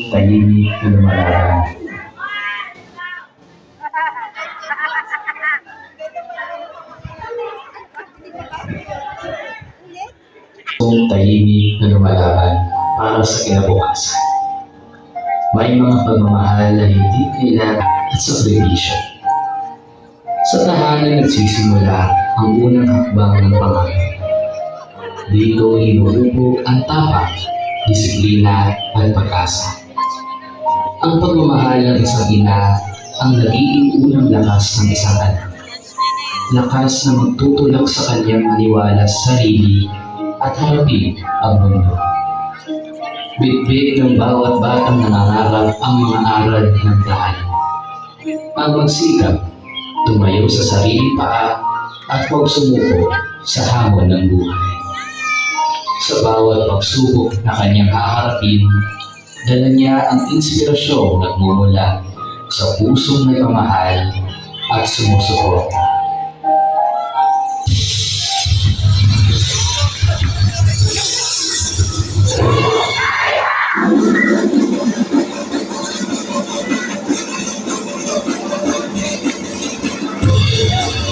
tahimik na lumalaban. Tahimik na lumalaban para sa kinabukasan. May mga pagmamahal na hindi kailangan at sakripisyo. Sa tahanan nagsisimula ang unang hakbang ng pangarap. Dito hinulubog ang tapang, disiplina at pag-asa. Ang pagmamahal ng isang ina ang nagiging unang lakas ng isang anak. Lakas na magtutulak sa kanyang maniwala sa sarili at harapin ang mundo. Bitbit ng bawat batang nangangarap ang mga aral ng daan. Ang magsikap, tumayo sa sariling paa at huwag sumuko sa hamon ng buhay. Sa bawat pagsubok na kanyang haharapin, dala niya ang inspirasyong nagmumula sa pusong may pamahal at sumusuporta. Yeah.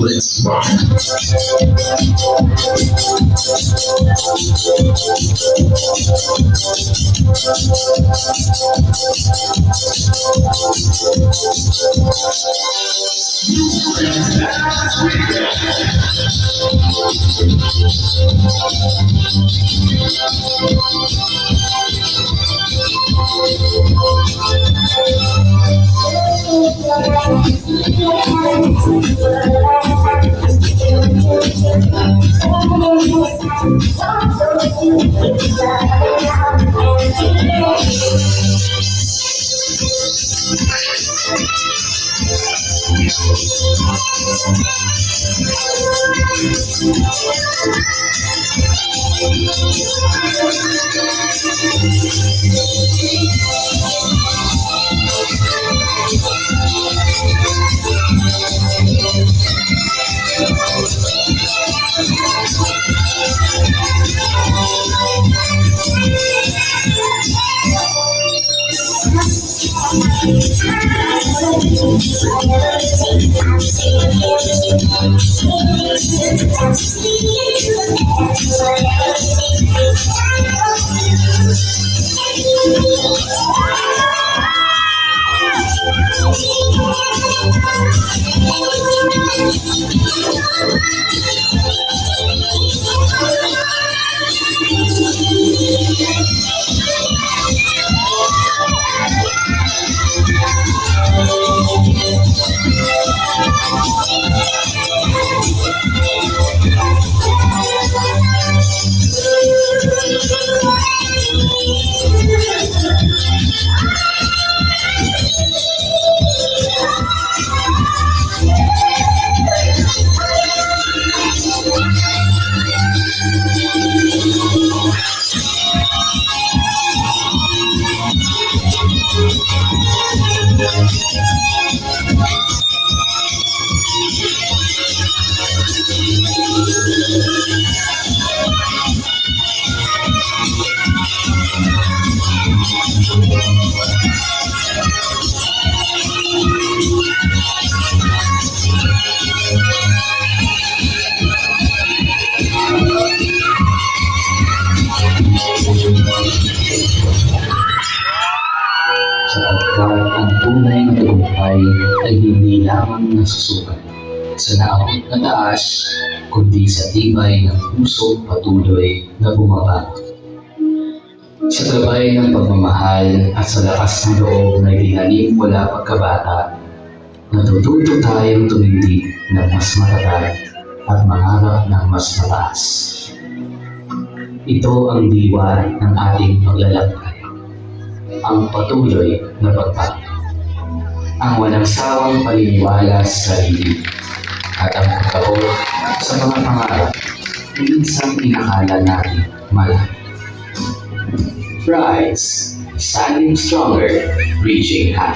Let's rock. Sapagkat ang tunay na tagumpay ay hindi lamang nasusukat sa naabot na taas, kundi sa tibay ng puso patuloy na bumabago. Sa gabay ng pagmamahal at sa lakas ng loob na itinanim mula pagkabata, natututo tayong tumindig ng mas matatag at mangarap ng mas mataas. Ito ang diwa ng ating paglalakbay, ang patuloy na pagbago, ang walang sawang paniniwala sa sarili, at ang pagkabot sa mga pangarap na minsan inakala natin malayo. Rise, standing stronger, reaching high.